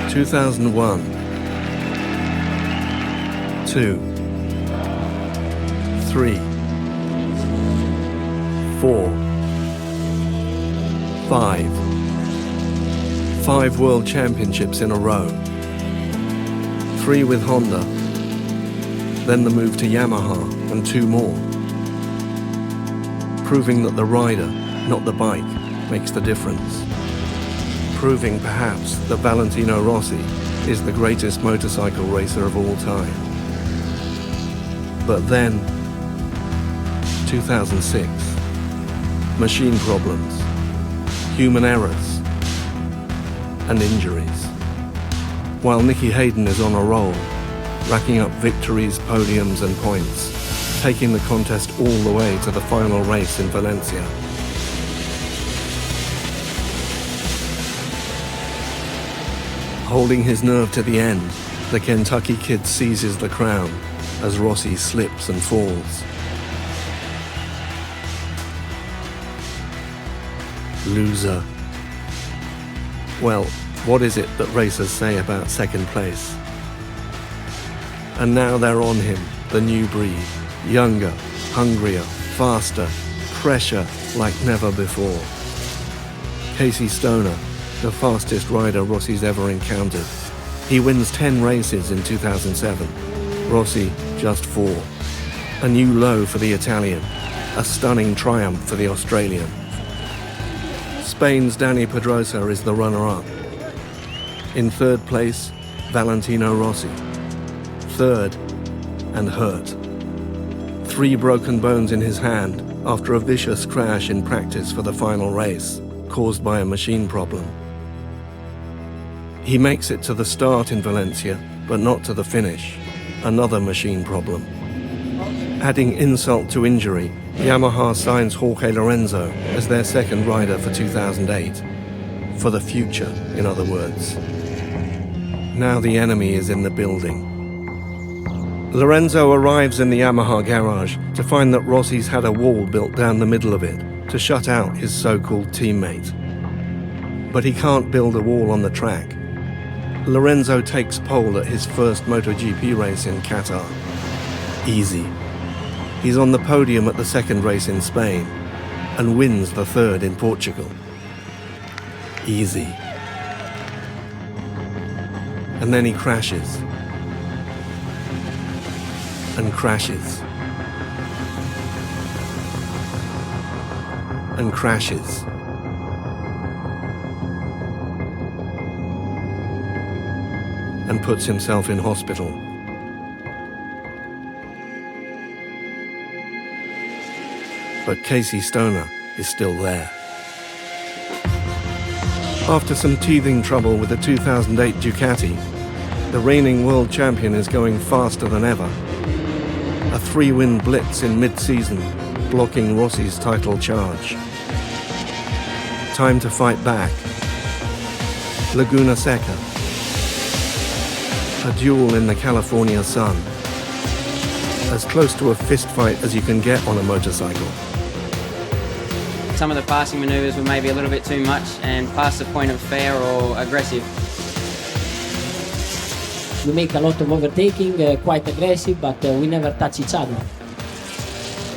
2001, 2, 3, 4, 5. 5 world championships in a row. 3 with Honda, then the move to Yamaha and 2 more. Proving that the rider, not the bike, makes the difference. Proving perhaps that Valentino Rossi is the greatest motorcycle racer of all time. But then, 2006, machine problems, human errors, and injuries. While Nicky Hayden is on a roll, racking up victories, podiums and points, taking the contest all the way to the final race in Valencia. Holding his nerve to the end, the Kentucky kid seizes the crown as Rossi slips and falls. Loser. Well, what is it that racers say about second place? And now they're on him, the new breed. Younger, hungrier, faster, pressure like never before. Casey Stoner, the fastest rider Rossi's ever encountered. He wins 10 races in 2007. Rossi, just 4. A new low for the Italian. A stunning triumph for the Australian. Spain's Dani Pedrosa is the runner-up. In third place, Valentino Rossi. Third, and hurt. 3 broken bones in his hand after a vicious crash in practice for the final race, caused by a machine problem. He makes it to the start in Valencia, but not to the finish. Another machine problem. Adding insult to injury, Yamaha signs Jorge Lorenzo as their second rider for 2008. For the future, in other words. Now the enemy is in the building. Lorenzo arrives in the Yamaha garage to find that Rossi's had a wall built down the middle of it to shut out his so-called teammate. But he can't build a wall on the track. Lorenzo takes pole at his first MotoGP race in Qatar. Easy. He's on the podium at the second race in Spain and wins the third in Portugal. Easy. And then he crashes. And crashes. And crashes. And puts himself in hospital. But Casey Stoner is still there. After some teething trouble with the 2008 Ducati, the reigning world champion is going faster than ever. A 3-win blitz in mid-season, blocking Rossi's title charge. Time to fight back. Laguna Seca. A duel in the California sun. As close to a fist fight as you can get on a motorcycle. Some of the passing manoeuvres were maybe a little bit too much and past the point of fair or aggressive. We make a lot of overtaking, quite aggressive, but we never touch each other.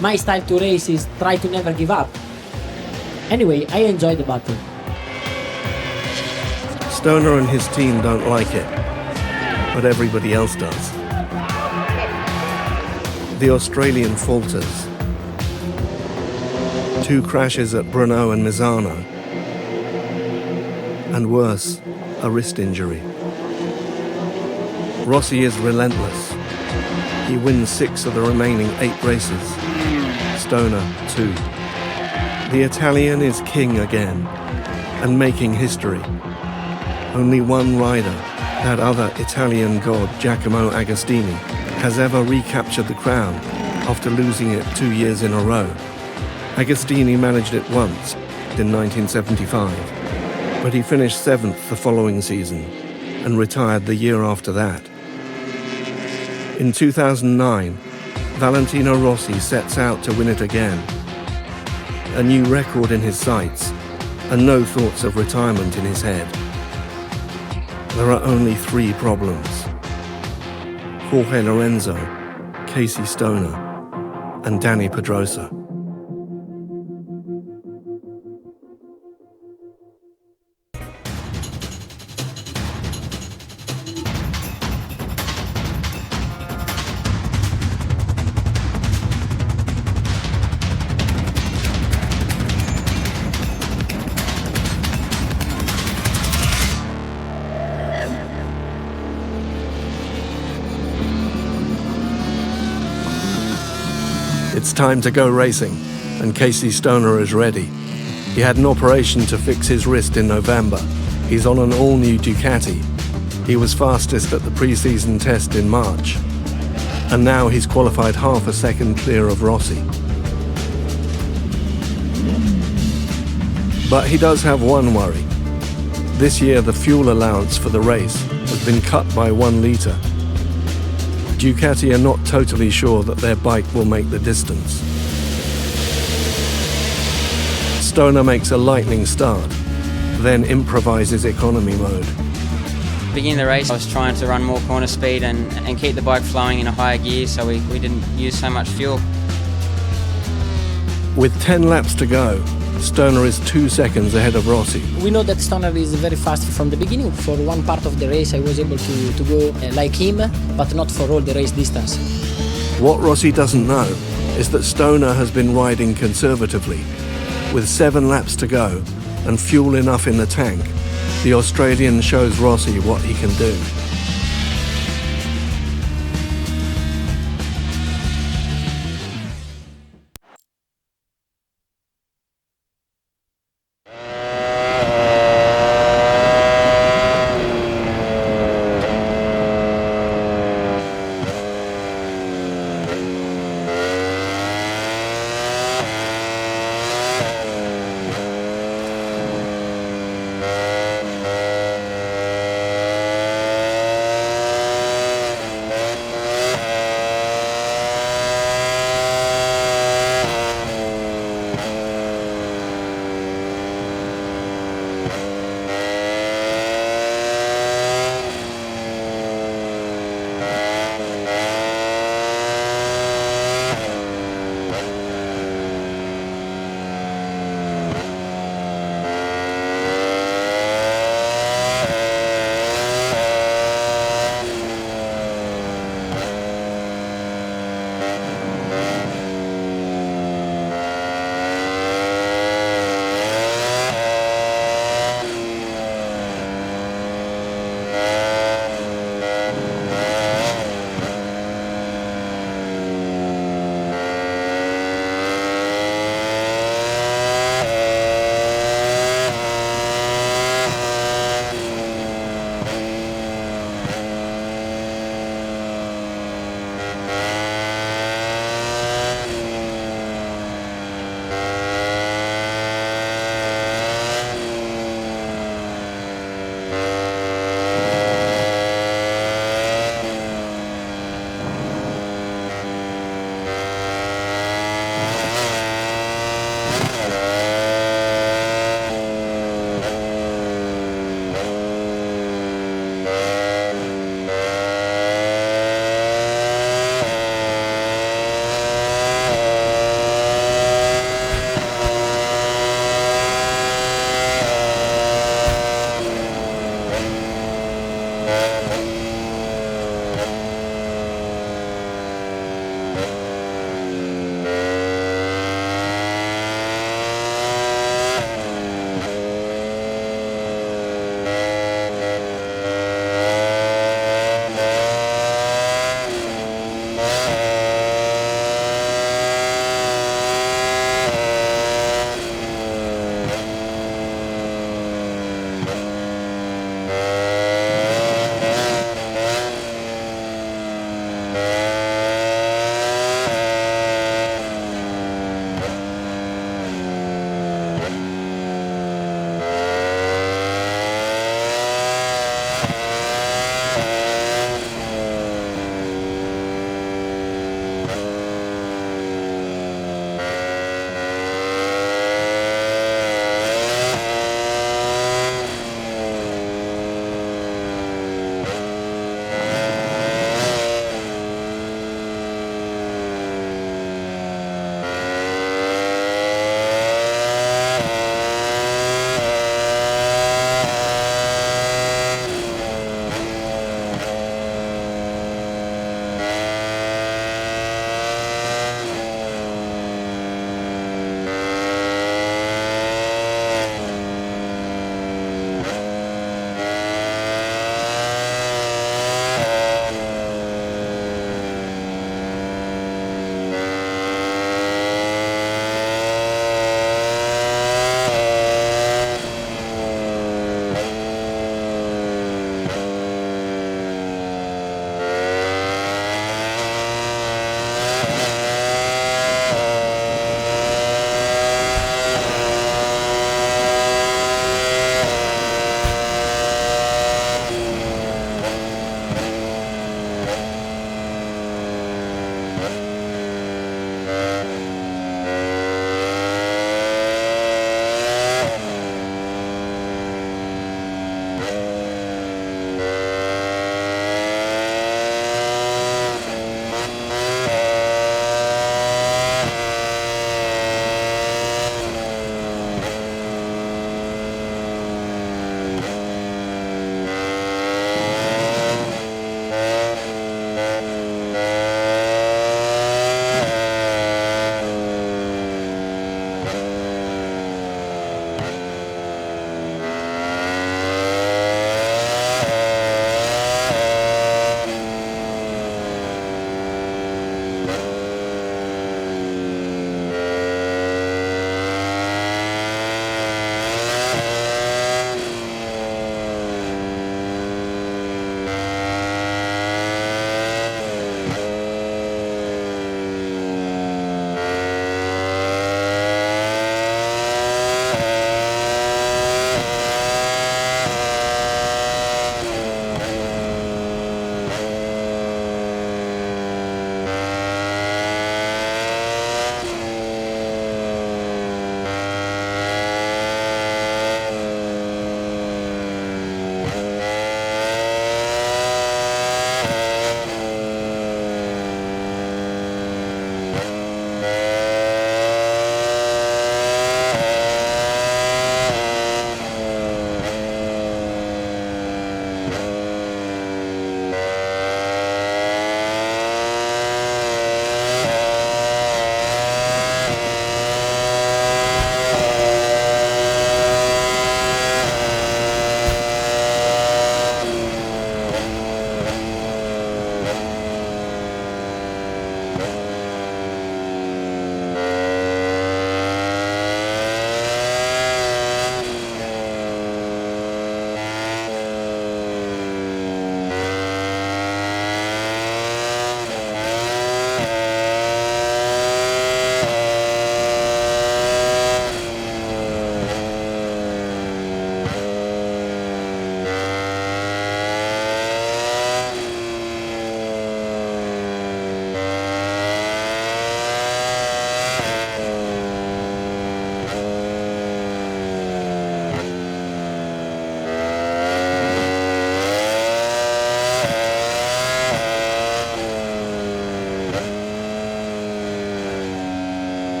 My style to race is try to never give up. Anyway, I enjoy the battle. Stoner and his team don't like it, but everybody else does. The Australian falters. 2 crashes at Brno and Misano. And worse, a wrist injury. Rossi is relentless. He wins 6 of the remaining 8 races. Stoner, 2. The Italian is king again, and making history. Only one rider, that other Italian god Giacomo Agostini, has ever recaptured the crown after losing it 2 years in a row. Agostini managed it once, in 1975, but he finished 7th the following season and retired the year after that. In 2009, Valentino Rossi sets out to win it again. A new record in his sights and no thoughts of retirement in his head. There are only 3 problems: Jorge Lorenzo, Casey Stoner, and Dani Pedrosa. It's time to go racing, and Casey Stoner is ready. He had an operation to fix his wrist in November. He's on an all-new Ducati. He was fastest at the pre-season test in March. And now he's qualified half a second clear of Rossi. But he does have one worry. This year the fuel allowance for the race has been cut by 1 litre. Ducati are not totally sure that their bike will make the distance. Stoner makes a lightning start, then improvises economy mode. Beginning the race, I was trying to run more corner speed and keep the bike flowing in a higher gear so we didn't use so much fuel. With 10 laps to go, Stoner is 2 seconds ahead of Rossi. We know that Stoner is very fast from the beginning. For one part of the race I was able to go like him, but not for all the race distance. What Rossi doesn't know is that Stoner has been riding conservatively. With 7 laps to go and fuel enough in the tank, the Australian shows Rossi what he can do.